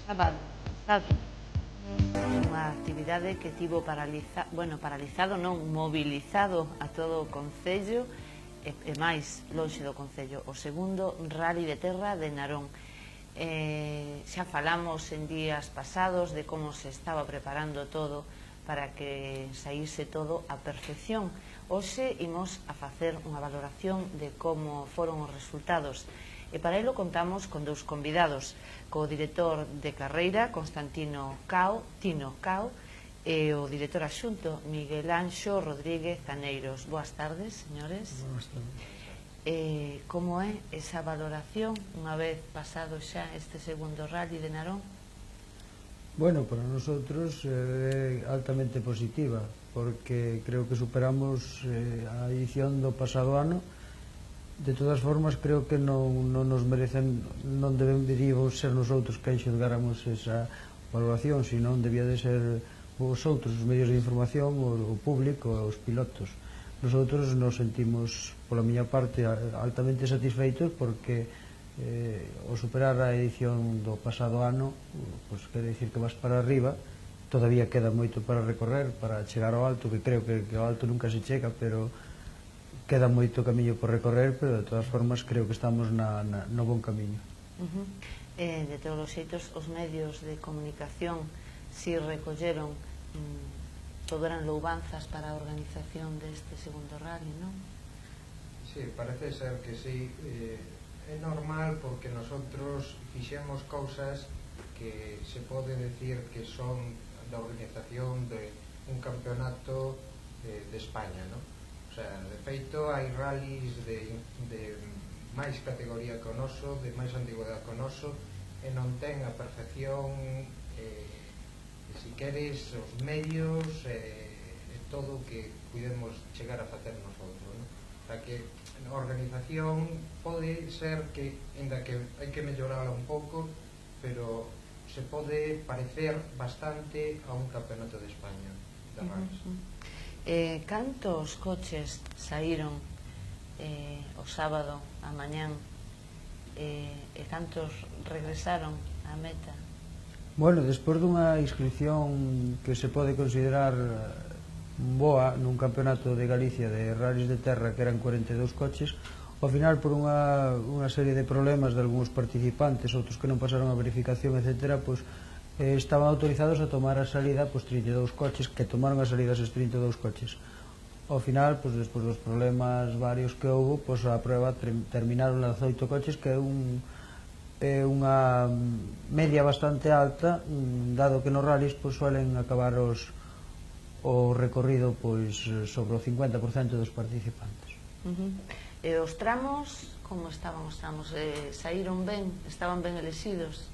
Sábado. Unha actividade que tivo paralizado non, mobilizado a todo o Concello e máis lonxe do Concello, o segundo Rally de Terra de Narón. Xa falamos en días pasados de como se estaba preparando todo para que saíse todo a perfección. Hoxe imos a facer unha valoración de como foron os resultados e para ello contamos con dous convidados, co director de carreira Constantino Tino Cao e o director adxunto Miguel Anxo Rodríguez Zaneiros. Boas tardes, señores. Boas tardes. Como é esa valoración unha vez pasado xa este segundo Rally de Narón? Bueno, para nosotros é altamente positiva, porque creo que superamos a edición do pasado ano. De todas formas, creo que non nos merecen, non deberíamos ser nosotros que enxergáramos esa valoración, senón debía de ser vosotros, os medios de información, o público, os pilotos. Nosotros nos sentimos, pola miña parte, altamente satisfeitos porque ao superar a edición do pasado ano, pois quere dicir que vas para arriba. Todavía queda moito para recorrer, para chegar ao alto, que creo que ao alto nunca se chega, pero queda moito camiño por recorrer, pero de todas formas creo que estamos no bon camiño. De todos os xeitos, os medios de comunicación si recolleron todo eran loubanzas para a organización deste segundo rally, non? Sí, parece ser que sí. É normal porque nosotros fixemos cousas que se pode decir que son da organización de un campeonato de España, non? O sea, de feito, hai rallies de máis categoría que o noso, de máis antigüedade que o noso, e non ten a perfección, se queres, os medios, e todo o que pudemos chegar a facer nosotros, non? O sea, que a organización pode ser que, ainda que hai que mellorala un pouco, pero se pode parecer bastante a un campeonato de España de rallies. Cantos coches saíron o sábado a mañán e cantos regresaron á meta? Bueno, despois dunha inscripción que se pode considerar boa nun campeonato de Galicia de rallies de terra, que eran 42 coches, ao final por unha serie de problemas de algúns participantes, outros que non pasaron a verificación, etc., pois estaban autorizados a tomar a salida 32 coches, que tomaron a salida esos 32 coches. Ao final, despois dos problemas varios que houve, a prueba terminaron a 18 coches, que é unha media bastante alta, dado que nos rallies suelen acabar o recorrido sobre o 50% dos participantes. E os tramos, como estaban os tramos? Saíron ben? Estaban ben elexidos?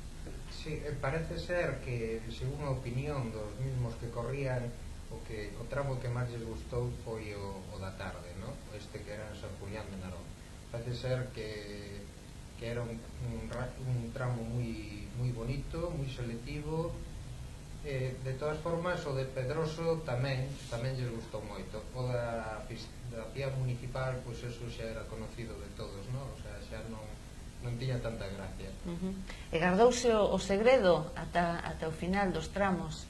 Sí, parece ser que, según a opinión dos mismos que corrían, o tramo que máis les gustou foi o da tarde, non? Este que era en San Julián de Narón. Parece ser que era un tramo moi bonito, moi selectivo. De todas formas, o de Pedroso tamén lles gustou moito. O da Pía Municipal, pois eso xa era conocido de todos, non? O sea, xa non tiña tanta gracia. E gardouse o segredo ata o final dos tramos,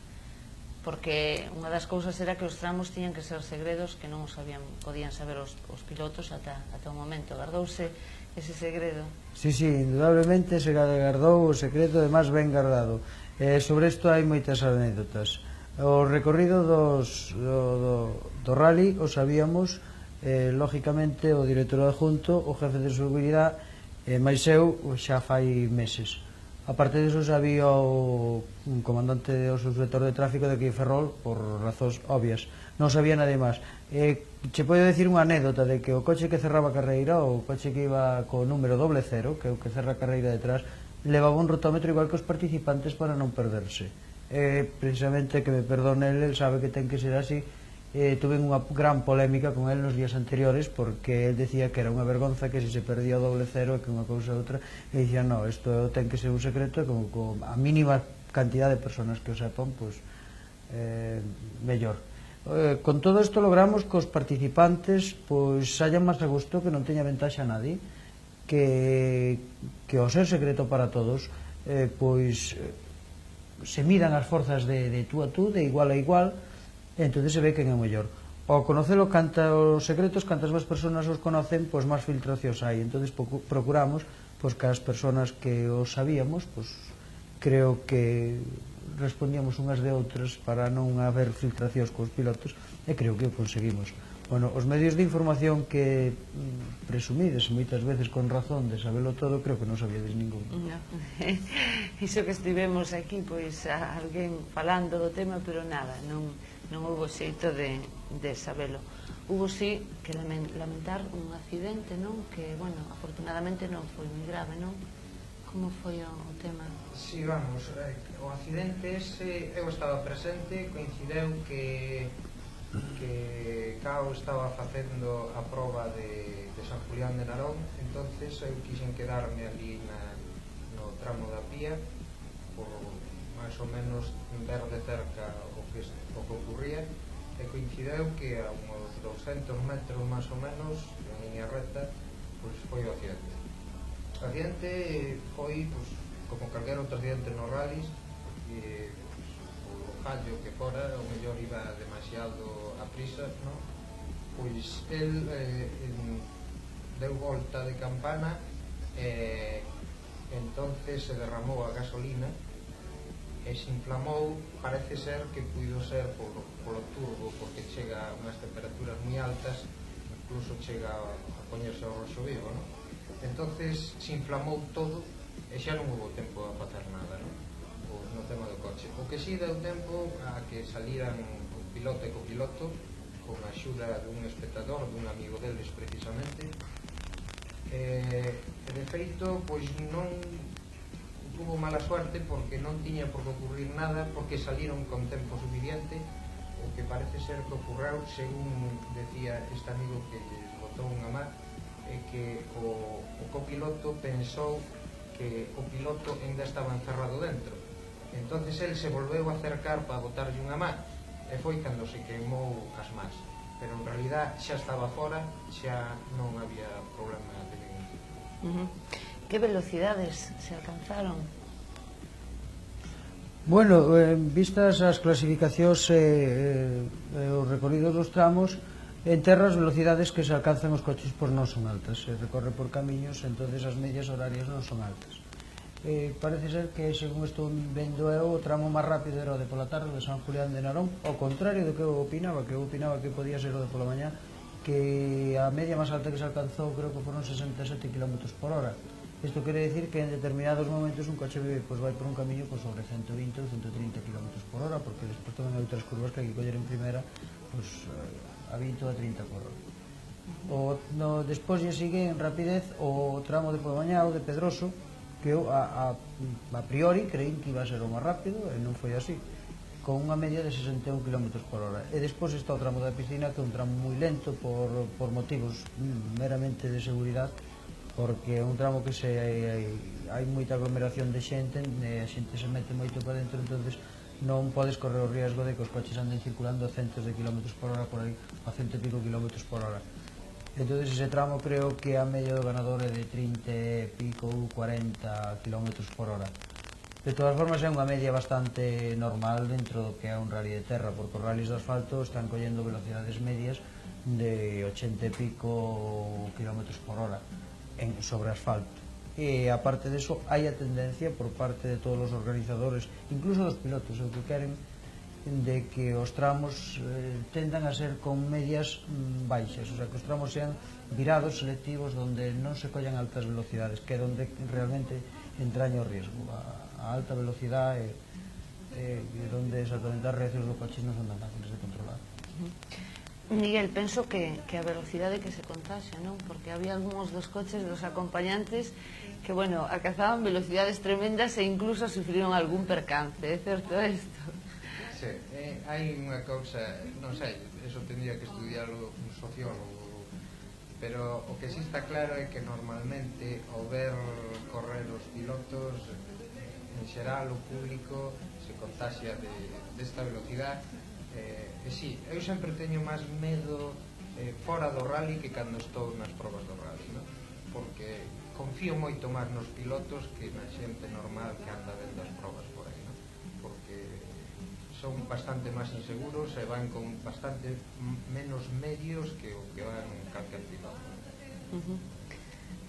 porque unha das cousas era que os tramos tiñan que ser segredos que non os podían saber os pilotos ata o momento. Gardouse ese segredo? Sí, indudablemente se gardou o secreto, de máis ben guardado. Sobre isto hai moitas anécdotas. O recorrido do rally o sabíamos, lógicamente, o director adjunto, o jefe de seguridade, máis eu xa fai meses. Aparte disso, sabía un comandante do subsector de tráfico de aquí de Ferrol, por razóns obvias. Non sabía nada máis. Che podo decir unha anécdota de que o coche que cerraba a carreira, o coche que iba co número 00, que é o que cerra a carreira detrás, levaba un rotómetro igual que os participantes para non perderse. Precisamente, que me perdone el sabe que ten que ser así. Tuve unha gran polémica con el nos días anteriores, porque el decía que era unha vergonza que se perdía o 00 e que unha cousa ou outra, e dicía, no, isto ten que ser un secreto, e como a mínima cantidad de personas que o sepan, pois mellor. Con todo isto logramos que os participantes saian máis a gusto, que non teña ventaxa a nadie, que ao ser secreto para todos, se midan as forzas de tú a tú, de igual a igual, e entón se ve quen é o mellor. Ao conocelo os secretos, cantas máis persoas os conocen, pois máis filtracións hai. Entón procuramos pois que as persoas que os sabíamos, pois creo que respondíamos unhas de outras para non haber filtracións cos pilotos, e creo que o conseguimos. Bueno, os medios de información que presumides moitas veces con razón de sabelo todo, creo que non sabíades ningún. Iso que estivemos aquí, pois alguén falando do tema, pero nada, non houve xeito de sabelo. Hubo sí que lamentar un accidente, non? Que, bueno, afortunadamente non foi moi grave, non? Como foi o tema? Si, vamos, o accidente ese, eu estaba presente, coincideu que Cao estaba facendo a proba de San Julián de Narón, entonces eu quixen quedarme ali no tramo da Pía por máis ou menos ver de cerca o que ocurría, e coincideu que a uns 200 metros máis ou menos en línea recta pois foi o accidente. O accidente foi como calquera outro accidente nos rallies, o fallo que fora, o mellor iba demasiado a prisa, non? Pois el deu volta de campana e entonces se derramou a gasolina e se inflamou. Parece ser que puido ser polo turbo, porque chega a unhas temperaturas moi altas, incluso chega a poñerse ao roxo vivo, non? Entonces se inflamou todo e xa non houve tempo a facer nada, non? No tema do coche. O que si deu tempo a que salíran o piloto e copiloto con a axuda dun espectador, dun amigo deles precisamente, e de feito pois non tuvo mala suerte porque non tiña por que ocurrir nada, porque salieron con tempo suficiente. O que parece ser que ocurreu, según decía este amigo que les botou unha má, é que o copiloto pensou que o piloto ainda estaba encerrado dentro. Entonces el se volveu a acercar para botarlle unha má, e foi cando se queimou as más. Pero en realidad xa estaba fora, xa non había problema de ningún. Que velocidades se alcanzaron? Bueno, vistas as clasificacións e os recorridos dos tramos, en terra as velocidades que se alcanzan os coches pois non son altas, se recorre por camiños, entonces as medias horarias non son altas. Parece ser que, según estou vendo eu, o tramo máis rápido era o de pola tarde de San Julián de Narón, ao contrario do que eu opinaba, que podía ser o de pola mañá, que a media máis alta que se alcanzou creo que foron 67 km por hora. Isto quere decir que en determinados momentos un coche vai por un camiño sobre 120 ou 130 km por hora, porque despois tamén hai outras curvas que hai que coller en primeira a 20 ou a 30 por hora. Despois lle sigue en rapidez o tramo de pola mañá, o de Pedroso, que eu a priori creín que iba a ser o máis rápido, e non foi así, con unha media de 61 km por hora. E despois está o tramo da Piscina, que é un tramo moi lento por motivos meramente de seguridade, porque é un tramo que hai moita aglomeración de xente, e a xente se mete moito para dentro, entonces non podes correr o riesgo de que os coches anden circulando a centos de kilómetros por hora por aí, a 100 e pico kilómetros por hora. Entón ese tramo creo que a media do ganador é de 30 e pico ou 40 km por hora. De todas formas é unha media bastante normal dentro do que é un rally de terra, porque os rallies de asfalto están collendo velocidades medias de 80 e pico km por hora sobre asfalto. E aparte deso hai a tendencia por parte de todos os organizadores, incluso dos pilotos, o que queren de que os tramos tendan a ser con medias baixas, o sea, que os tramos sean virados selectivos onde non se collan altas velocidades, que é onde realmente entraña o riesgo. A alta velocidade é onde exactamente as reaccións dos coches non son tan fáciles de controlar. Miguel, penso que a velocidade que se contaxa, non? Porque había algúns dos coches dos acompañantes que, bueno, alcanzaban velocidades tremendas e incluso sufriron algún percance, é certo isto? Sí, hai unha cousa, non sei, eso tendría que estudiarlo un sociólogo, pero o que sí está claro é que normalmente ao ver correr os pilotos, en xeral o público se contaxia desta velocidade, e sí, eu sempre teño máis medo fora do rally que cando estou nas probas do rally, non? Porque confío moito máis nos pilotos que na xente normal que anda vendo as probas por aí, non? Porque porque son bastante máis inseguros e van con bastante menos medios que o que van calquer piloto.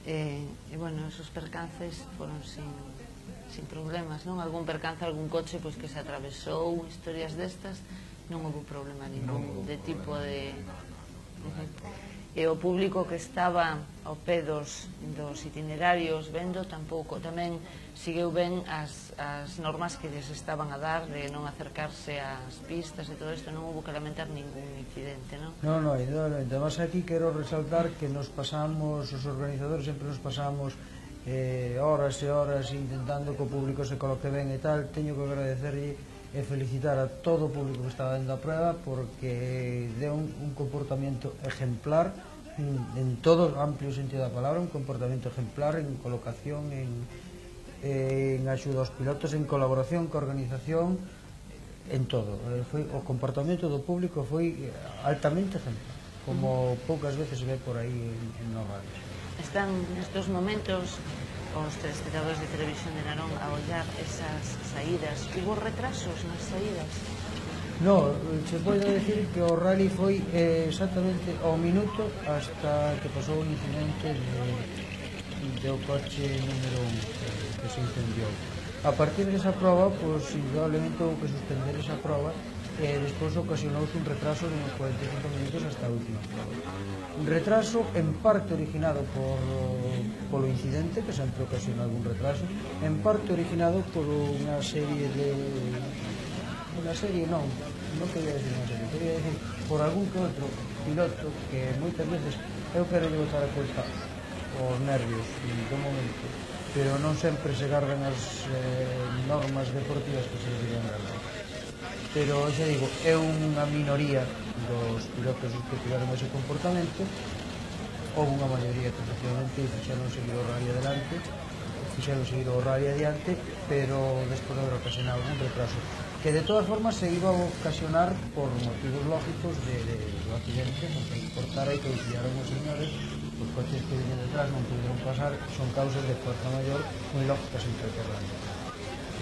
E, bueno, esos percances foron sin problemas, non? Algún percance, algún coche pois que se atravesou, historias destas, non houve problema ningún de tipo de... E o público que estaba ao pé dos itinerarios vendo tampouco, tamén segueu ben as normas que lles estaban a dar de non acercarse ás pistas e todo isto, non houve que lamentar ningún incidente, non? Non, indudablemente. Además aquí quero resaltar que nos pasamos, os organizadores sempre nos pasamos horas e horas intentando que o público se coloque ben e tal. Teño que agradecerlle e felicitar a todo o público que estaba dentro da prueba porque deu un comportamento ejemplar en todo o amplio sentido da palabra, un comportamento ejemplar en colocación, en axuda aos pilotos, en colaboración coa organización, en todo. O comportamento do público foi altamente ejemplar, como poucas veces se ve por aí en nos radios. Están nestes momentos os telespectadores de Televisión de Narón a ollar esas saídas. Hubo retrasos nas saídas? No, se pode decir que o rally foi exactamente ao minuto hasta que pasou o incidente do coche número 1 que se incendiou. A partir desa prova, pois, indudablemente houve que suspender esa prova e despois ocasionouse un retraso de uns 45 minutos hasta a última prova. Un retraso en parte originado polo incidente, que sempre ocasiona algún retraso, en parte originado por unha serie de... non quería decir unha serie, quería decir por algún que outro piloto que moitas veces eu quero botar a culpa os nervios do momento, pero non sempre se gardan as normas deportivas que se deberían gardar. Pero, xa digo, é unha minoría dos pilotos que tiveron ese comportamento. Houve unha maioría que efectivamente fixeron seguir o rally adelante, fixeron seguir o rally adiante, pero despois de haber ocasionado un retraso que de todas formas se iba a ocasionar por motivos lógicos do accidente, non que importara e que auxillaron os señores, os coches que viñen detrás non puderon pasar, son causas de fuerza maior moi lógicas entre terreno.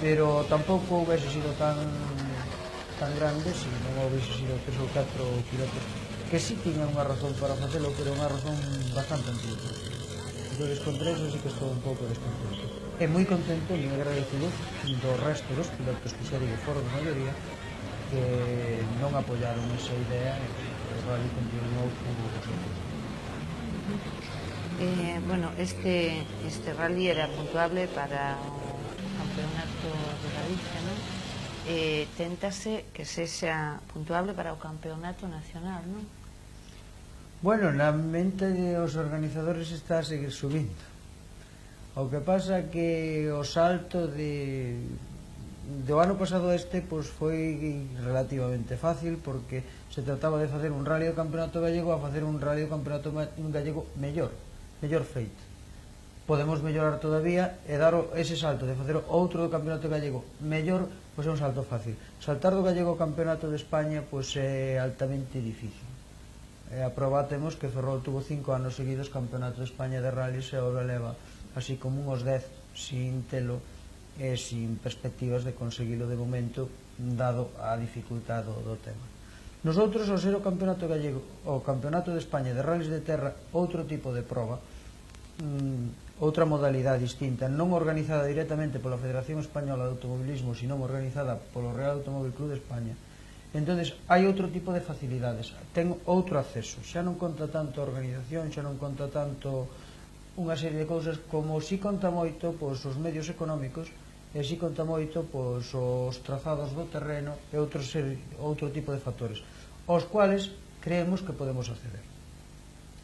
Pero tampouco houvese sido tan grande se non houvese sido 3 ou 4 pilotos que sí tiñan unha razón para facelo, pero unha razón bastante antigua. Entón, contra eso sí que estou un pouco descontento. E moi contento e moi agradecido do resto dos pilotos que xa digo foron a maioría que non apoiaron esa idea e o rally continuou como vosotros. Bueno, este rally era puntuable para o campeonato de Galicia, non? Téntase que sexa puntuable para o campeonato nacional, non? Bueno, na mente dos organizadores está a seguir subindo. O que pasa que o salto do ano pasado pois foi relativamente fácil porque se trataba de facer un rally do campeonato gallego a facer un rally do campeonato gallego mellor feito. Podemos mellorar todavía e dar ese salto de facer outro do campeonato gallego mellor, pois é un salto fácil. Saltar do gallego ao campeonato de España pois é altamente difícil. A proba temos que Ferrol tuvo 5 anos seguidos campeonato de España de rallies e ahora leva así como uns 10 sin telo e sin perspectivas de conseguilo de momento dado a dificultade do tema. Nosotros, ao ser o campeonato gallego o campeonato de España de rallies de terra, outro tipo de proba, outra modalidade distinta, non organizada directamente pola Federación Española de Automobilismo, sino organizada polo Real Automóvil Club de España. Entonces, hai outro tipo de facilidades, ten outro acceso, xa non conta tanto a organización, xa non conta tanto unha serie de cousas como si conta moito pois, os medios económicos e si conta moito pois, os trazados do terreno e outro tipo de factores aos cuales creemos que podemos acceder.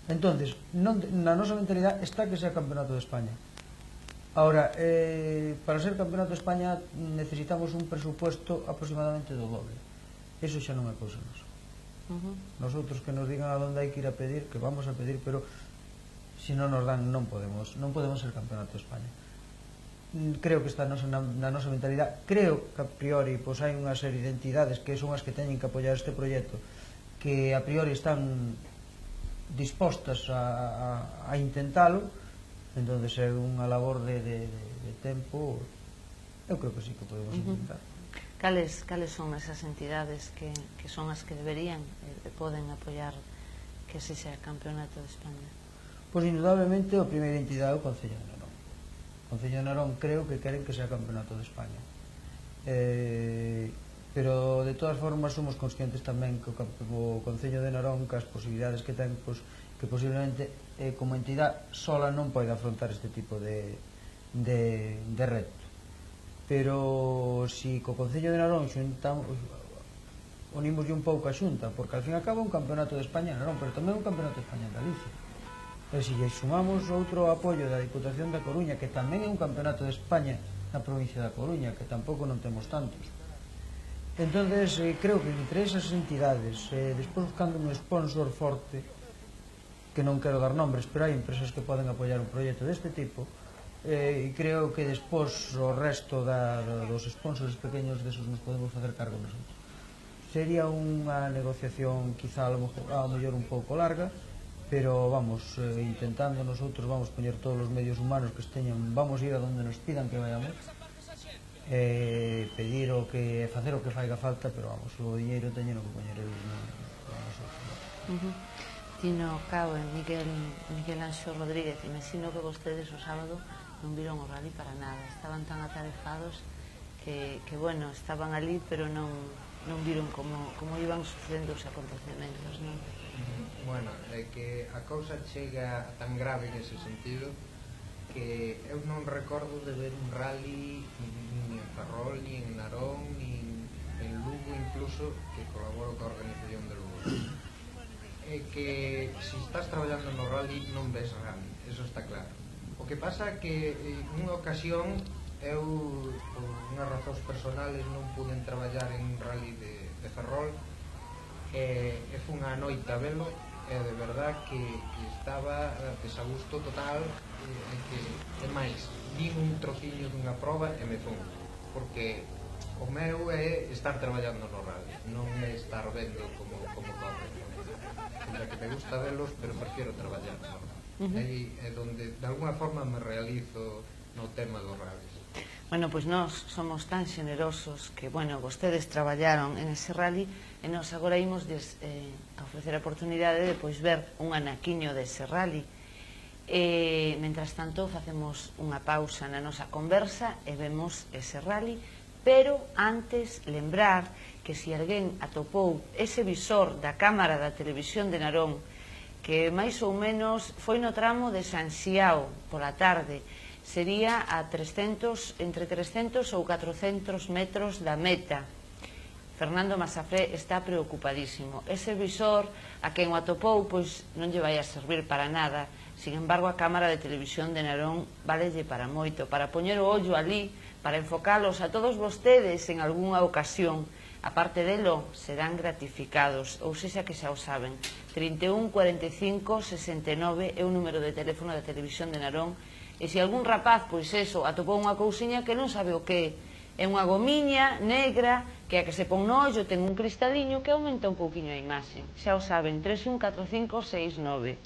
Entonces, na nosa mentalidade está que sea campeonato de España. Ahora, para ser campeonato de España necesitamos un presupuesto aproximadamente do doble. Eso xa non é cousa nosa. Nosotros que nos digan a donde hai que ir a pedir, que vamos a pedir, pero se non nos dan non podemos ser campeonato de España. Creo que está na nosa mentalidade. Creo que a priori pois hai unha serie de entidades que son as que teñen que apoiar este proxecto, que a priori están dispostas a intentalo. Entón, é unha labor de tempo. Eu creo que sí que podemos intentar. Cales son esas entidades que son as que deberían e poden apoiar que se sea campeonato de España? Pois indudablemente a primeira entidade é o Concello de Narón. O Concello de Narón creo que queren que sea campeonato de España, pero de todas formas somos conscientes tamén que o Concello de Narón, que as posibilidades que ten, pois, que posiblemente como entidade sola non pode afrontar este tipo de reto, pero si co Concello de Narón unimos un pouco a Xunta, porque al fin e al cabo é un campeonato de España en Narón, pero tamén é un campeonato de España en Galicia. E se lle sumamos outro apoio da Diputación da Coruña, que tamén é un campeonato de España na provincia da Coruña, que tampouco non temos tantos. Entonces, creo que entre esas entidades, despois buscando un sponsor forte, que non quero dar nombres, pero hai empresas que poden apoiar un proxecto deste tipo, e creo que despois o resto dos sponsors pequeños desos nos podemos facer cargo nosotros. Sería unha negociación quizá ao mellor un pouco larga, pero vamos intentando nosotros, vamos poñer todos os medios humanos que esteñan, vamos ir a donde nos pidan que vayamos, pedir o que facer o que faiga falta, pero vamos, o diñeiro teñeno que poñer eles nosotros. Tino Cao e Miguel Anxo Rodríguez, imagino que vostedes o sábado non viron o rally para nada, estaban tan atarefados que bueno, estaban ali pero non viron como iban sucedendo os acontecementos, non? Bueno, é que a cousa chega tan grave nese sentido que eu non recordo de ver un rally ni en Ferrol, ni en Narón, ni en Lugo incluso, que colaboro coa organización de Lugo. É que se estás traballando no rally non ves rally, eso está claro. O que pasa é que nunha ocasión eu, por unhas razóns personales, non pude traballar en un rally de Ferrol, e fun a noite a velo, e de verdad que estaba desagusto total, e máis, vin un trociño dunha proba e me fun, porque o meu é estar traballando no rally, non é estar vendo como corre. Que me gusta velos, pero prefiero traballar no rally. Aí é onde de alguna forma me realizo no tema dos rallies. Bueno, pois nós somos tan xenerosos que, bueno, vostedes traballaron en ese rally e nós agora imos a ofrecer a oportunidade de ver un anaquiño dese rally. Mentras tanto, facemos unha pausa na nosa conversa e vemos ese rally, pero antes lembrar que se alguén atopou ese visor da cámara da televisión de Narón, que máis ou menos foi no tramo de San Xiao pola tarde, sería entre 300 ou 400 metros da meta. Fernando Masafré está preocupadísimo. Ese visor, a quen o atopou, pois non lle vai a servir para nada. Sin embargo, a cámara de televisión de Narón valelle para moito, para poñer o ollo ali, para enfocalos a todos vostedes en algunha ocasión. A parte delo, serán gratificados, ou sexa que xa o saben. 31 45 69 é o número de teléfono da televisión de Narón. E se algún rapaz, pois eso, atopou unha cousiña que non sabe o que é unha gomiña negra que a que se pon no ollo ten un cristaliño que aumenta un pouquiño a imaxe. Xa o saben, 314569.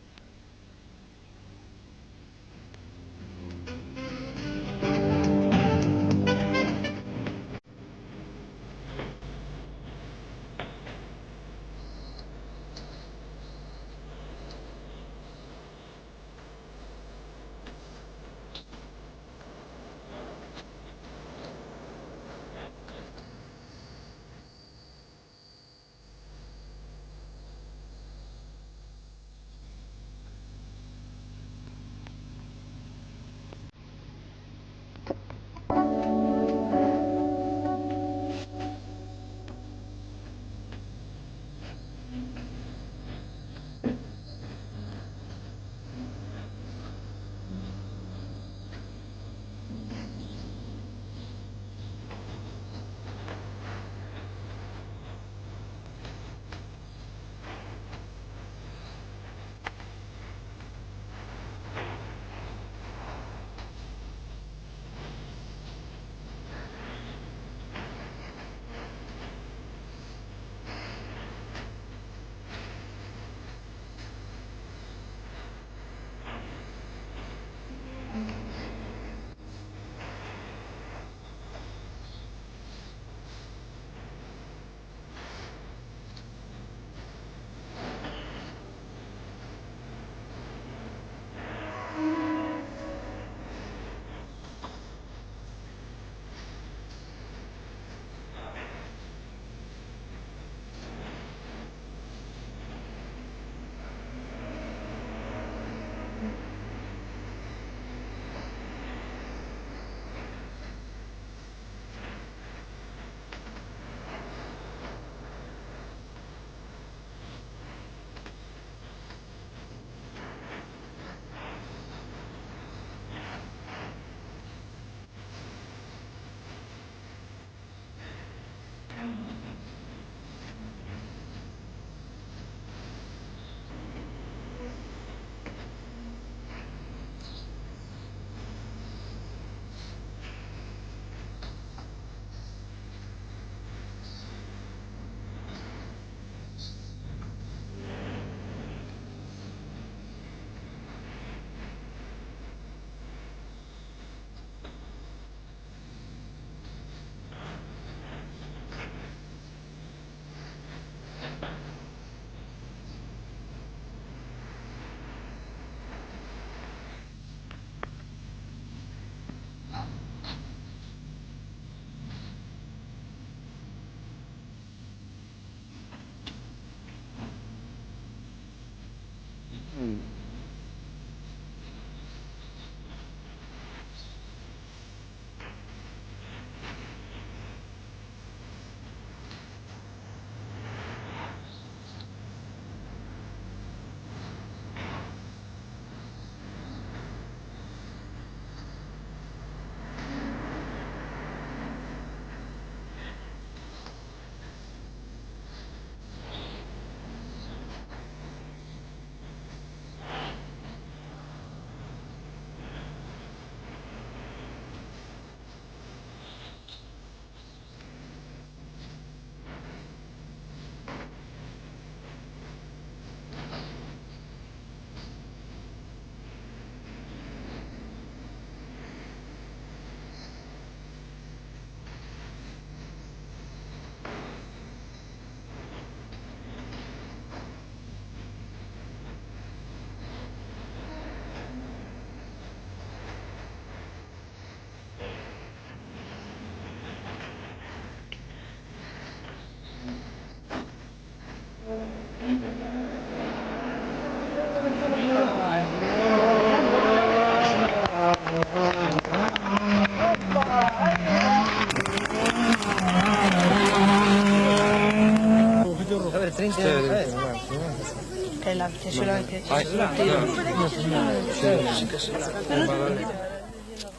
enlace, solamente. Ay,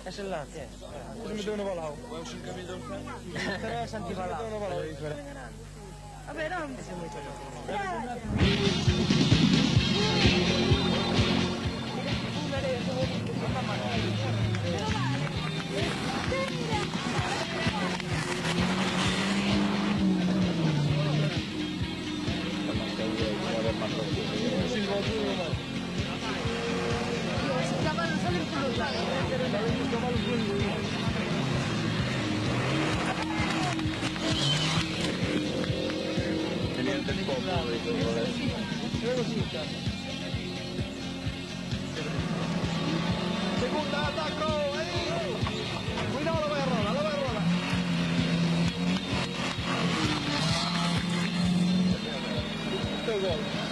Es enlace. Es antibalao. A ver, ¿dónde se mueve? Segunda, ataco, ahí. Cuidado, la voy a robar, la voy a robar. Este gol.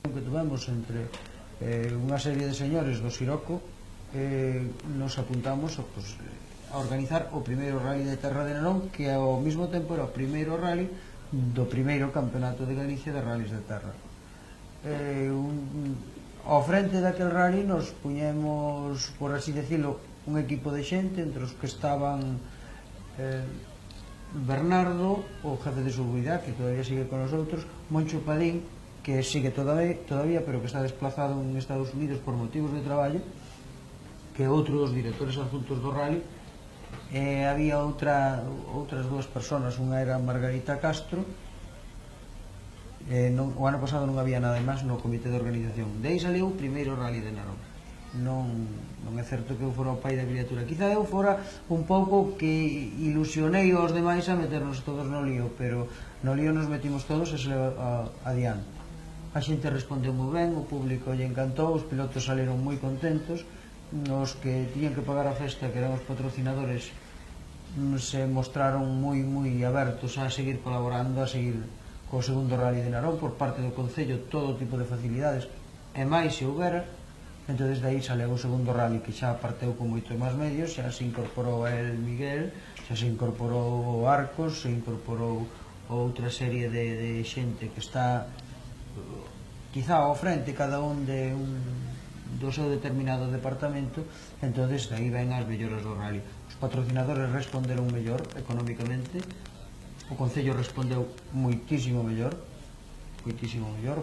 que tuvemos entre unha serie de señores do Siroco, nos apuntamos a organizar o primeiro rally de terra de Narón, que ao mesmo tempo era o primeiro rally do primeiro campeonato de Galicia de rallies de terra. Ao frente daquel rally nos puñemos, por así decirlo, un equipo de xente, entre os que estaban Bernardo, o jefe de seguridade, que todavía sigue con nosotros, Moncho Padín, que sigue todavía, pero que está desplazado en Estados Unidos por motivos de traballo, que é outro dos directores adjuntos do rally. Había outras dúas personas, unha era Margarita Castro. O ano pasado non había nada máis no comité de organización. De aí saliu o primeiro rally de Narón. Non é certo que eu fora o pai da criatura, quizá eu fora un pouco que ilusionei aos demais a meternos todos no lío, pero no lío nos metimos todos e se leva adiante. A xente respondeu moi ben, o público lle encantou, os pilotos saliron moi contentos, os que tiñan que pagar a festa, que eran os patrocinadores, se mostraron moi abertos a seguir colaborando, a seguir co segundo rally de Narón por parte do Concello, todo tipo de facilidades e máis se houbera. Entón desde aí sale o segundo rally, que xa parteu con moito máis medios, xa se incorporou el Miguel, xa se incorporou o Arcos, se incorporou outra serie de xente que está quizá ao frente cada un do seu determinado departamento. Entón desde aí ven as melloras do rally. Os patrocinadores responderon mellor económicamente, o Concello respondeu moitísimo mellor,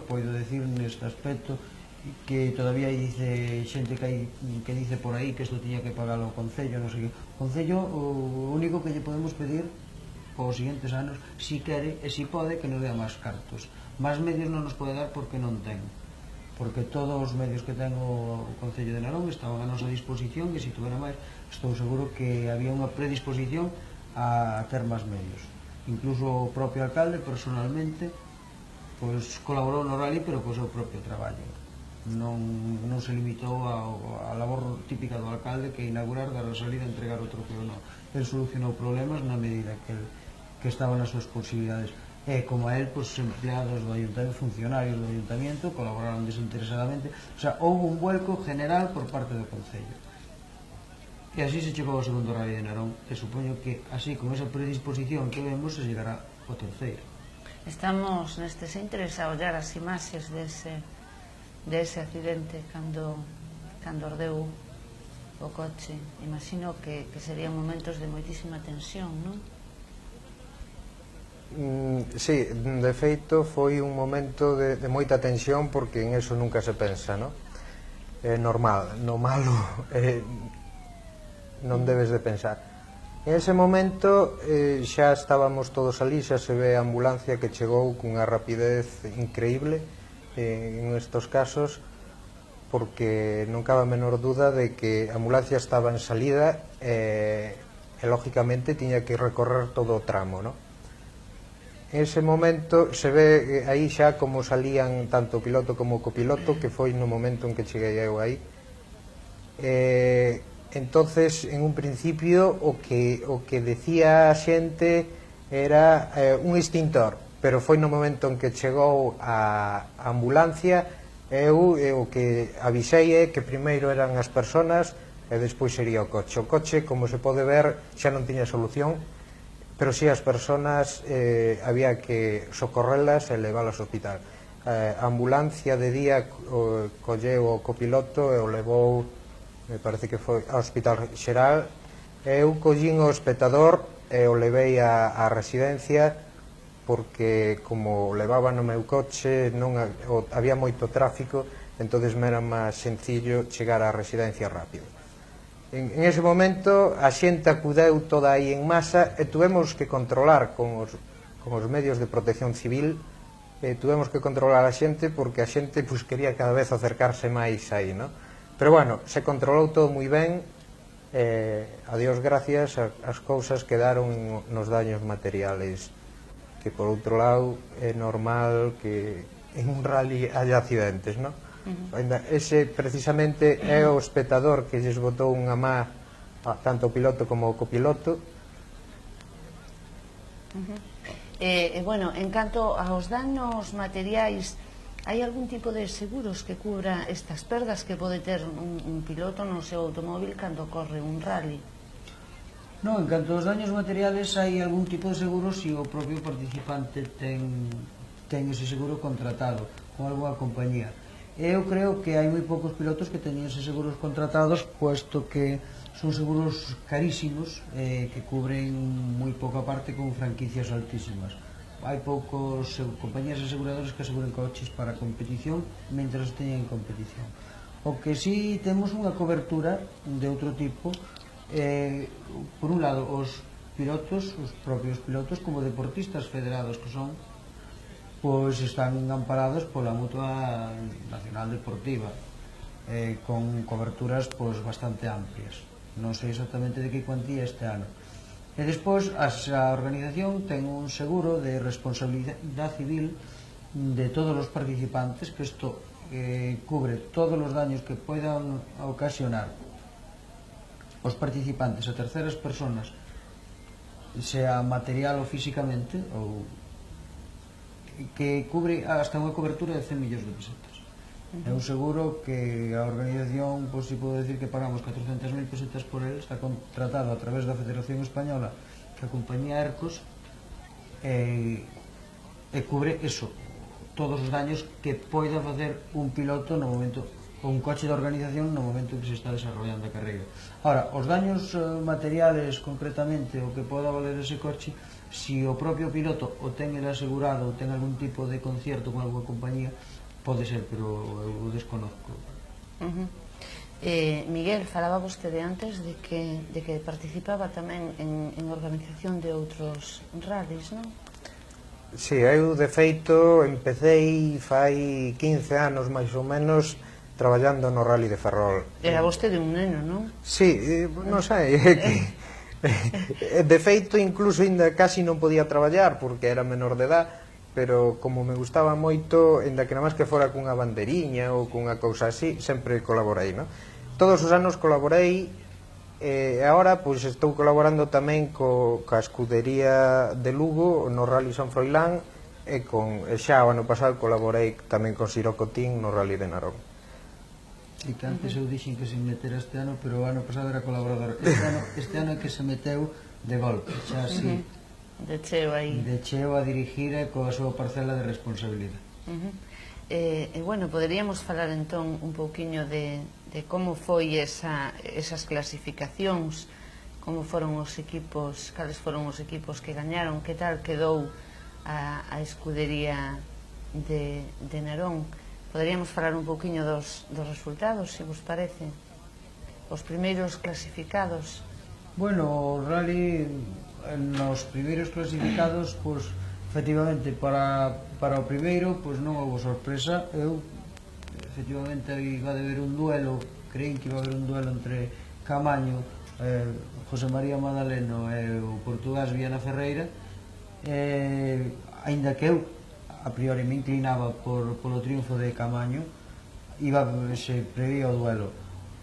poido decir neste aspecto que todavía dice xente que dice por aí que isto tiña que pagarlo o Concello, non sei que. O Concello, o único que lle podemos pedir os seguintes anos, si quere e si pode, que nos dea máis cartos. Máis medios non nos pode dar porque non ten, porque todos os medios que ten o Concello de Narón estaban a nosa disposición, e se tuvera máis, estou seguro que había unha predisposición a ter máis medios. Incluso o propio alcalde personalmente pois colaborou no rally, pero co seu propio traballo. Non se limitou a labor típica do alcalde, que inaugurar, dar a salida, entregar o trofeo. Non, el solucionou problemas na medida que estaban nas súas posibilidades. E como a él, pois empleados do ayuntamiento, funcionarios do ayuntamiento colaboraron desinteresadamente. O sea, houve un vuelco general por parte do Concello. E así se chegou ao segundo rally de Narón, e supoño que así, con esa predisposición que vemos, se llegará ao terceiro. Estamos nestes intres a ollar as imaxes dese accidente cando ardeu o coche. Imagino que serían momentos de moitísima tensión, non? Sí, de feito foi un momento de moita tensión, porque en eso nunca se pensa, non? É normal, no malo non debes de pensar. En ese momento xa estábamos todos alí, xa se ve a ambulancia que chegou cunha rapidez increíble en estos casos, porque non cabe a menor duda de que a ambulancia estaba en salida e lógicamente tiña que recorrer todo o tramo, non? En ese momento se ve aí xa como salían tanto o piloto como o copiloto, que foi no momento en que cheguei eu aí. Entonces, en un principio, o que decía a xente era un extintor, pero foi no momento en que chegou a ambulancia, eu o que avisei é que primeiro eran as persoas e despois sería o coche. O coche, como se pode ver, xa non tiña solución, pero si as persoas había que socorrelas e leválas ao hospital. A ambulancia de día colleu o copiloto e o levou, me parece que foi ao hospital xeral, e eu collín o espectador e o levei á residencia, porque como levaba no meu coche había moito tráfico, entonces me era máis sencillo chegar á residencia rápido. En ese momento a xente acudeu toda aí en masa e tuvemos que controlar con os medios de protección civil, tuvemos que controlar a xente, porque a xente quería cada vez acercarse máis aí, non? Pero bueno, se controlou todo moi ben, a Dios gracias, as cousas quedaron nos daños materiales, que por outro lado é normal que en un rally haya accidentes, non? Ese precisamente é o espectador que lles botou unha má tanto o piloto como o copiloto. Bueno, en canto aos danos materiais, Hai algún tipo de seguros que cubra estas perdas que pode ter un piloto no seu automóvil cando corre un rally? Non, en canto aos daños materiales hai algún tipo de seguro se o propio participante ten ese seguro contratado con alguna compañía. Eu creo que hai moi poucos pilotos que teñen eses seguros contratados, puesto que son seguros carísimos que cubren moi pouca parte con franquicias altísimas. Hai poucos compañías aseguradoras que aseguren coches para competición mentras teñen competición. O que si temos unha cobertura de outro tipo, por un lado os pilotos, os propios pilotos, como deportistas federados que son, pois están amparados pola Mutua Nacional Deportiva, con coberturas pois bastante amplias. Non sei exactamente de que cuantía este ano. E despois a organización ten un seguro de responsabilidade civil de todos os participantes, que isto cubre todos os daños que poidan ocasionar os participantes a terceras personas, sea material ou físicamente, ou que cubre hasta unha cobertura de 100 millóns de pesetas. É un seguro que a organización, pois si podo decir que pagamos 400.000 pesetas por ele, está contratado a través da Federación Española, que a compañía ERCOS, e cubre eso, todos os daños que poida facer un piloto no momento, ou un coche de organización no momento que se está desarrollando a carreira. Ahora, os daños materiales concretamente, o que poda valer ese coche, si o propio piloto o ten el asegurado ou ten algún tipo de concierto con alguna compañía, pode ser, pero eu desconozco. Miguel, falaba vostede antes de que participaba tamén en organización de outros rallies, non? Si, eu de feito empecéi fai 15 anos máis ou menos traballando no Rally de Ferrol. Era vostede un neno, non? Si, non sei, de feito incluso ainda casi non podía traballar porque era menor de edad, pero como me gustaba moito, ainda que nada máis que fora cunha banderiña ou cunha cousa así, sempre colaborei, non? Todos os anos colaborei, e agora pois estou colaborando tamén coa escudería de Lugo no Rally San Froilán, e xa o ano pasado colaborei tamén con Siroco Team no Rally de Narón. E que antes eu dixen que se metera este ano, pero o ano pasado era colaborador. Este ano é que se meteu de golpe, xa así, de cheo aí, de cheo a dirigir e coa súa parcela de responsabilidade. Bueno, poderíamos falar entón un pouquiño de como foi esas clasificacións, como foron os equipos, cales foron os equipos que gañaron, que tal quedou a escudería de Narón. Poderíamos falar un pouquiño dos resultados, se vos parece. Os primeiros clasificados. Bueno, o rally, nos primeiros clasificados, pois, efectivamente, para o primeiro, pois non houve sorpresa. Eu, efectivamente, iba a haber un duelo, creín que iba a haber un duelo entre Camaño, José María Madaleno e o portugués Viana Ferreira, aínda que eu a priori me inclinaba polo triunfo de Camaño, se prevía o duelo.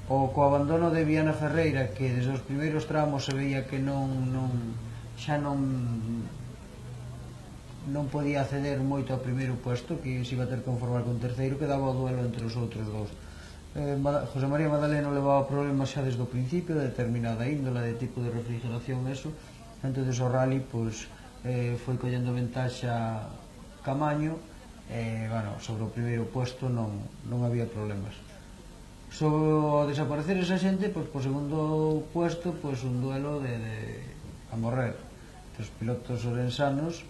O co abandono de Viana Ferreira, que desde os primeiros tramos se veía que xa non podía acceder moito ao primeiro puesto, que se iba a ter que conformar con terceiro, que daba o duelo entre os outros dous. José María Madaleno levaba problemas xa desde o principio, de determinada índola, de tipo de refrigeración, eso. Entonces o rally foi collendo ventaxa Camaño, sobre o primeiro puesto non había problemas. Sobre o desaparecer esa xente, po segundo puesto, un duelo a morrer entre os pilotos orensanos.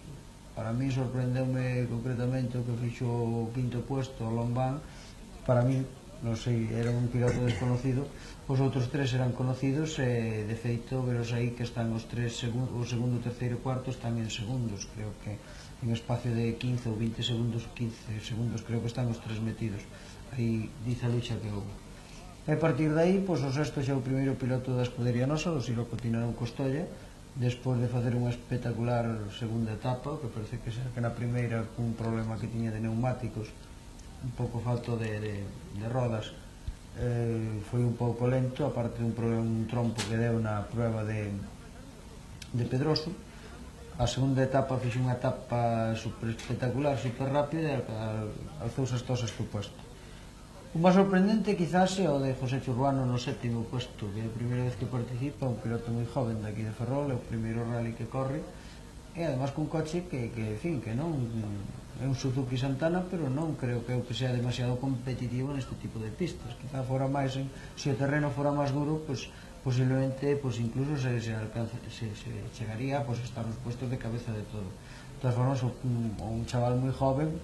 Para mí sorprendeume concretamente o que fixo o quinto puesto, o Lombán. Para mí, non sei, era un piloto desconocido. Os outros tres eran conocidos e, de feito, veros aí que están os tres, o segundo, terceiro e cuarto están en segundos. Creo que en espacio de 15 ou 20 segundos, 15 segundos, creo que están os tres metidos. Aí dice a lucha que houve. E a partir de aí, o sexto xa o primeiro piloto da escudería nosa, o Siroco Tinarón Costolla, despois de facer unha espectacular segunda etapa, que parece que na primeira, cun problema que tiña de neumáticos, un pouco falto de rodas, foi un pouco lento, aparte dun trompo que deu na prueba de Pedroso. A segunda etapa fixe unha etapa super espectacular, super rápida, e alzouse as tosas do puesto. O máis sorprendente quizás é o de José Churbano no 7º puesto, que é a primeira vez que participa, un piloto moi joven daqui de Ferrol, é o primeiro rally que corre, e además cun coche que en fin, que non é un Suzuki Santana, pero non creo que sea demasiado competitivo neste tipo de pistas. Quizá fora máis, se o terreno fora máis duro, pois posiblemente incluso se chegaría a estar nos puestos de cabeza de todo. De todas formas, un chaval moi joven,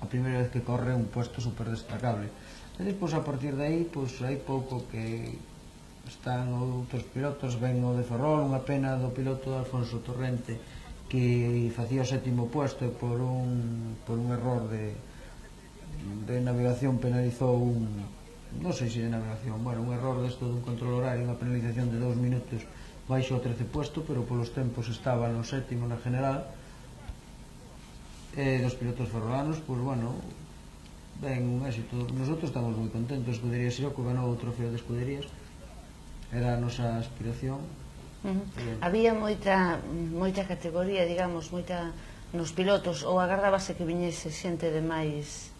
a primeira vez que corre un puesto super destacable. E despois, a partir de aí, hai pouco que están outros pilotos, ven o de Ferrol, unha pena do piloto de Alfonso Torrente, que facía o 7º puesto e por un error de navegación penalizou non sei se de navegación, un error desto dun control horario, unha penalización de 2 minutos baixo o 13º puesto, pero polos tempos estaba no 7º na general. E dos pilotos ferrolanos, ben un éxito. Nosotros estamos moi contentos. Escudería Siroco ganou o trofeo de escuderías, era a nosa aspiración. Había moita categoría, digamos, moita nos pilotos, ou agardábase que viñese xente de máis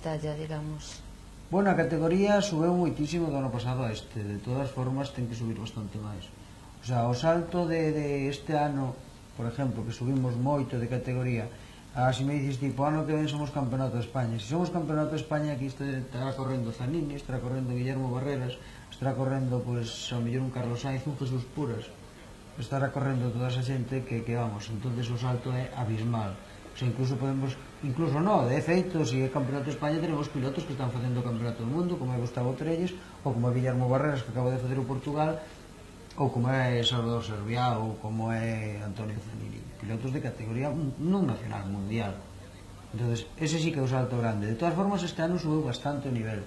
talla, digamos? A categoría subeu moitísimo do ano pasado a este. De todas formas, ten que subir bastante máis. O salto de este ano, por exemplo, que subimos moito de categoría, se me dices, tipo, ano que ven somos campeonato de España. Se somos campeonato de España, aquí estará correndo Zanini, estará correndo Guillermo Barreras, estará correndo, ao mellor, un Carlos Sainz, un Jesús Puras, estará correndo toda esa xente que vamos, entonces o salto é abismal. Incluso no, de feito, se é campeonato de España, tenemos pilotos que están facendo o campeonato do mundo, como é Gustavo Trelles, ou como é Guillermo Barreras, que acaba de facer o Portugal, ou como é Salvador Serviá, ou como é Antonio Zanini, pilotos de categoría non nacional, mundial. Entonces, ese sí que é o salto grande. De todas formas, este ano subeu bastante o nivel.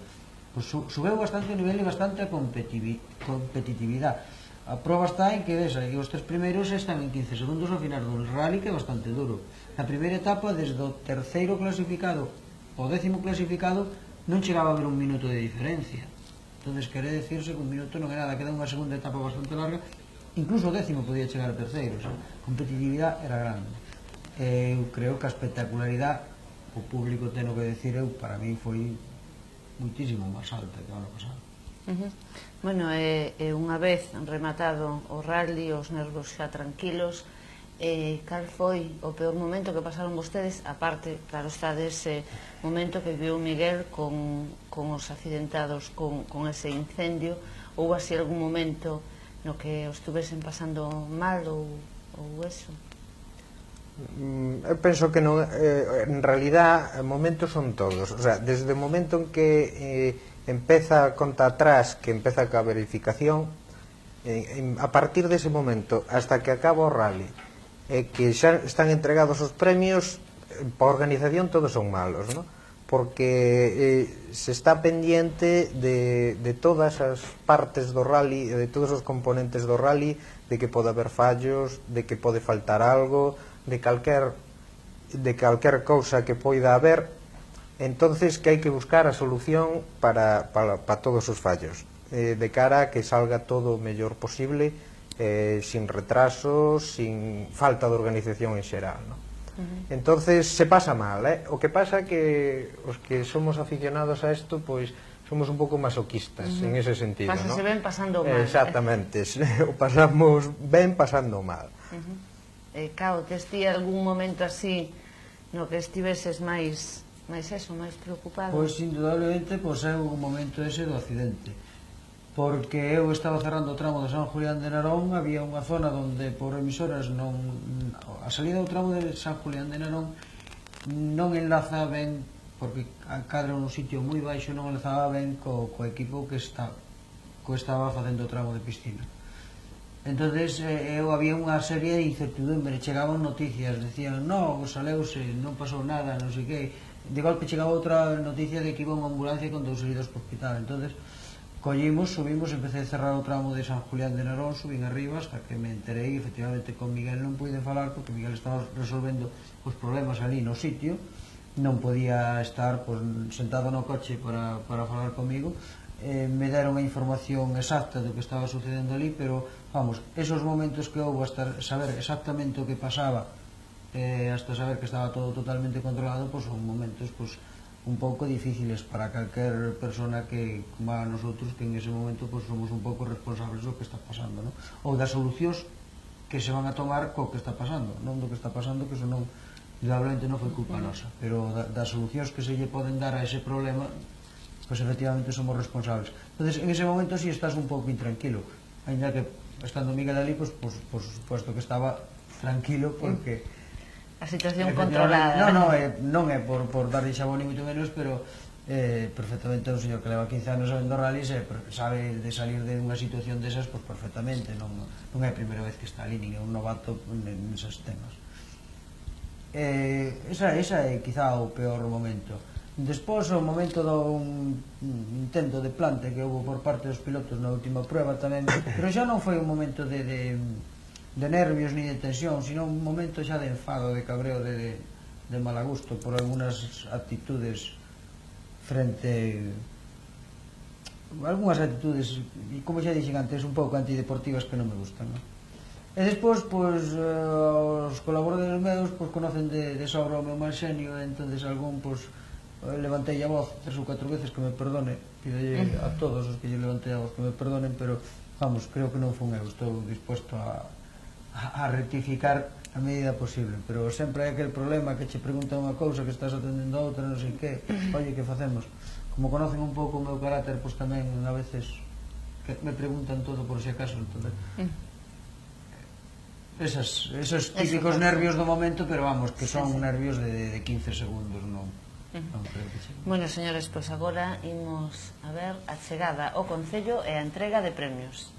Subeu bastante o nivel e bastante a competitividade. A prova está en que os 3 primeiros están en 15 segundos ao final dun rally que é bastante duro. Na primeira etapa, desde o 3º clasificado ao 10º clasificado, non chegaba a haber un minuto de diferencia. Entonces, quere decirse que un minuto non é nada, queda unha segunda etapa bastante larga, incluso o 10º podía chegar a 3º. A competitividade era grande. Eu creo que a espectacularidade, o público teno que decir eu, para mí foi muitísimo máis alta que o ano pasado. Unha vez rematado o rally, os nervos xa tranquilos, cal foi o peor momento que pasaron vostedes, aparte, claro está, dese momento que viu Miguel con os accidentados, con ese incendio? Houve así algún momento no que os estuvesen pasando mal ou eso? Eu penso que non, en realidad momentos son todos, desde o momento en que empeza a conta atrás, que empeza ca verificación, a partir dese momento hasta que acaba o rally, que xa están entregados os premios, pa organización todos son malos, non? Porque se está pendiente de todas as partes do rally, de todos os componentes do rally, de que pode haber fallos, de que pode faltar algo, de calquer cousa que poida haber. Entonces, que hai que buscar a solución para todos os fallos, de cara a que salga todo o mellor posible, sin retrasos, sin falta de organización en xeral, non? Entonces se pasa mal, o que pasa é que os que somos aficionados a isto, pois somos un pouco masoquistas en ese sentido, non? Pásase ben pasando mal. Exactamente, o pasamos ben pasando mal. Cao, tes ti algún momento así no que estiveses máis preocupado? Pois indudablemente é o momento ese do accidente, porque eu estaba cerrando o tramo de San Julián de Narón, había unha zona onde por emisoras a salida do tramo de San Julián de Narón non enlaza ben, porque cadra un sitio moi baixo, non enlazaba ben co equipo que estaba facendo o tramo de piscina. Entonces había unha serie de incertidumbre, chegaban noticias, decían, non, saleuse, non pasou nada, non sei que, de golpe chegaba outra noticia de que iba unha ambulancia con 2 heridos por hospital. Entonces collimos, subimos, empecé a cerrar o tramo de San Julián de Narón, subín arriba hasta que me enterei, efectivamente con Miguel non pude falar porque Miguel estaba resolvendo os problemas ali no sitio, non podía estar sentado no coche para falar comigo, me deron a información exacta do que estaba sucedendo ali, pero, vamos, esos momentos que houve hasta saber exactamente o que pasaba, hasta saber que estaba todo totalmente controlado, pois son momentos, pois, un pouco difíciles para calquer persona que, como a nosotros, que en ese momento pois, somos un pouco responsables do que está pasando, non? Ou das solucións que se van a tomar co que está pasando, non do que está pasando, que eso non, indudablemente non foi culpa nosa, pero das solucións que se lle poden dar a ese problema, pois efectivamente somos responsables. Entonces, en ese momento si estás un pouco intranquilo, ainda que estando Miguel ali, pois suposto que estaba tranquilo, porque a situación controlada. Non é por darlle xabón ni moito menos, pero perfectamente un señor que leva 15 anos sabendo rallies sabe de salir de unha situación desas pois perfectamente, non é a primeira vez que está ali, nin é un novato neses temas. Esa é quizá o peor momento. Despois o momento dun intento de plante que houve por parte dos pilotos na última prueba tamén, pero xa non foi un momento de nervios ni de tensión, sino un momento xa de enfado, de cabreo, de mala gusto por algunhas actitudes algunhas actitudes, como xa dixen antes, un pouco antideportivas que non me gustan, non? E despois, pois, os colaboradores meus conocen de sobra o meu mal xenio, entonces algún, pois, levantei a voz 3 ou 4 veces, que me perdone, pidelle a todos os que lle levantei a voz que me perdonen, pero, vamos, creo que non fun eu, estou disposto a rectificar a medida posible, pero sempre hai aquel problema que che preguntan unha cousa que estás atendendo a outra, non sei que, oye, que facemos? Como conocen un pouco o meu carácter, pois tamén a veces que me preguntan todo por si acaso, entón esos típicos nervios do momento, pero vamos, que son nervios de 15 segundos, non creo que sea. Bueno, señores, pois agora imos a ver a chegada ao Concello e a entrega de premios.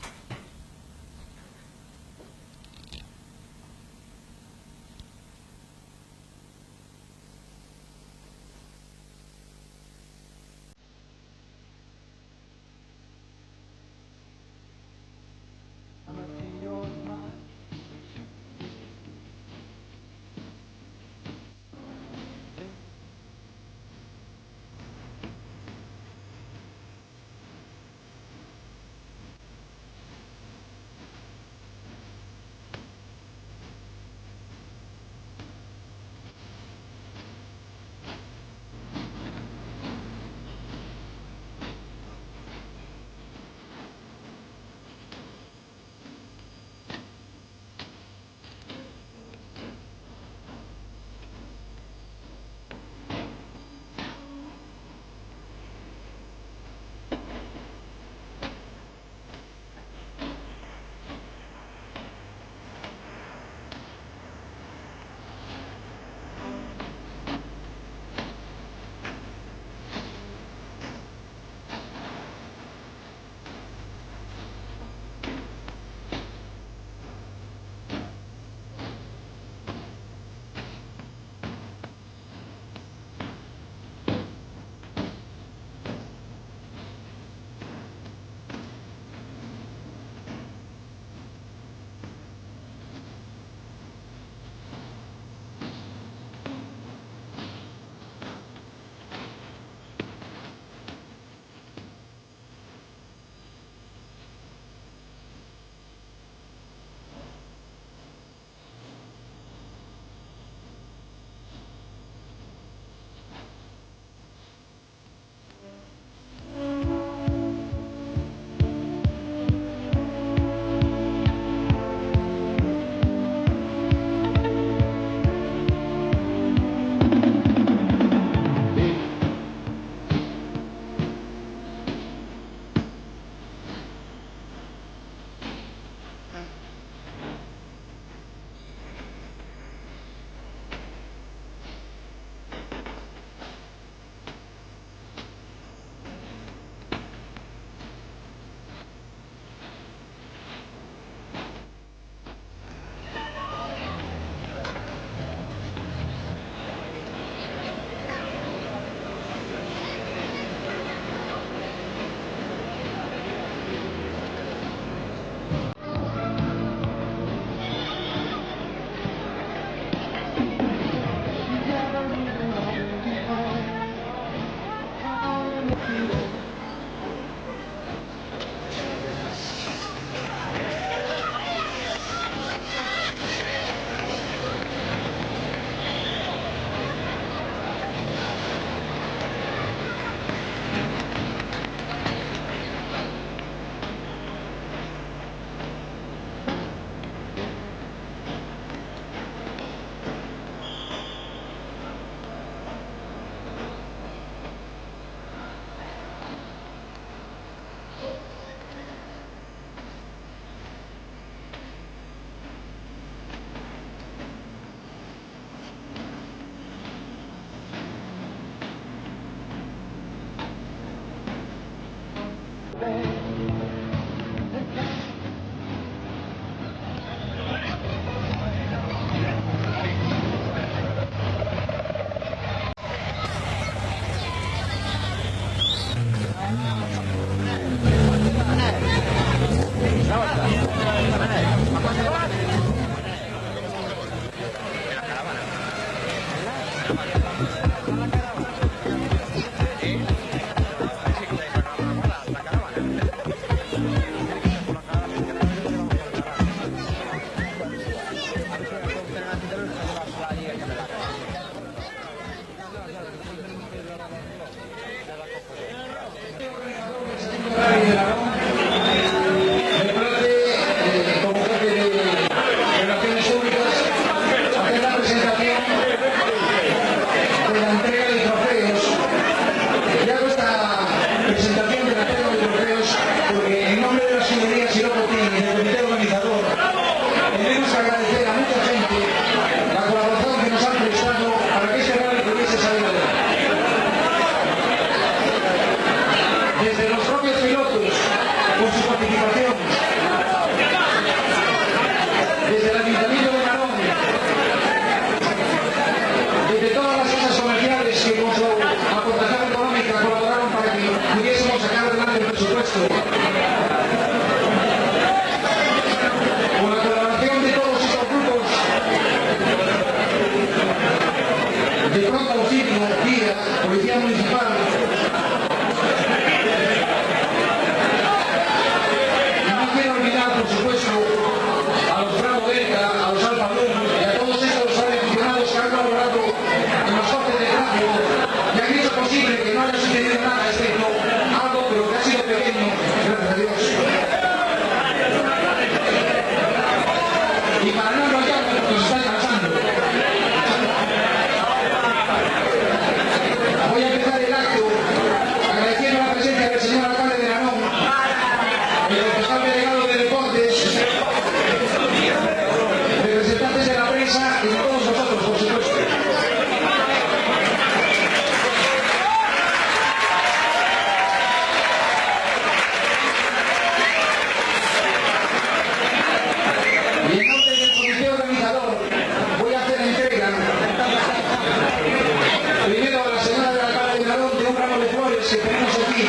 Deportes que tenemos aquí.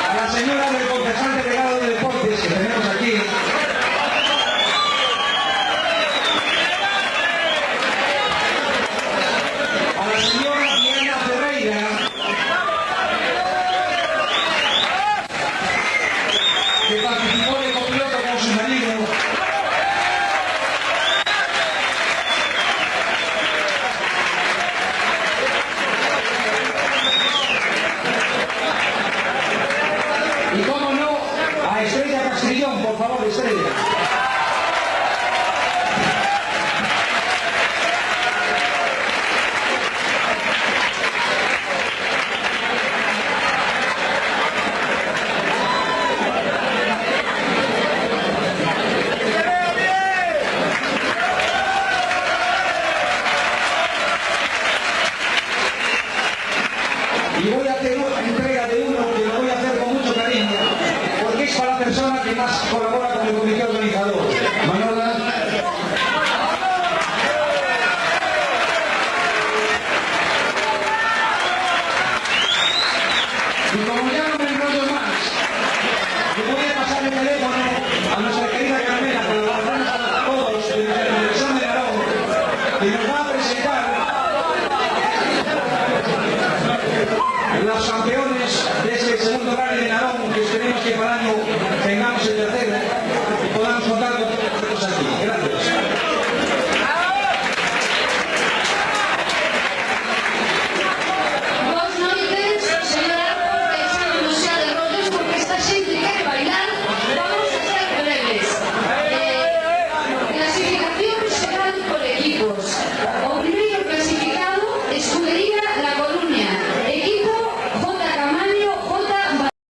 A la señora del concejal delegado de Deportes que tenemos aquí. A la señora Diana Ferreira, que participó de copiloto con su marido. Y cómo no, a Estrella Castellón, por favor, Estrella. Y voy a hacer una entrega de uno que lo voy a hacer con mucho cariño, porque es para la persona que más colabora con el comité organizador.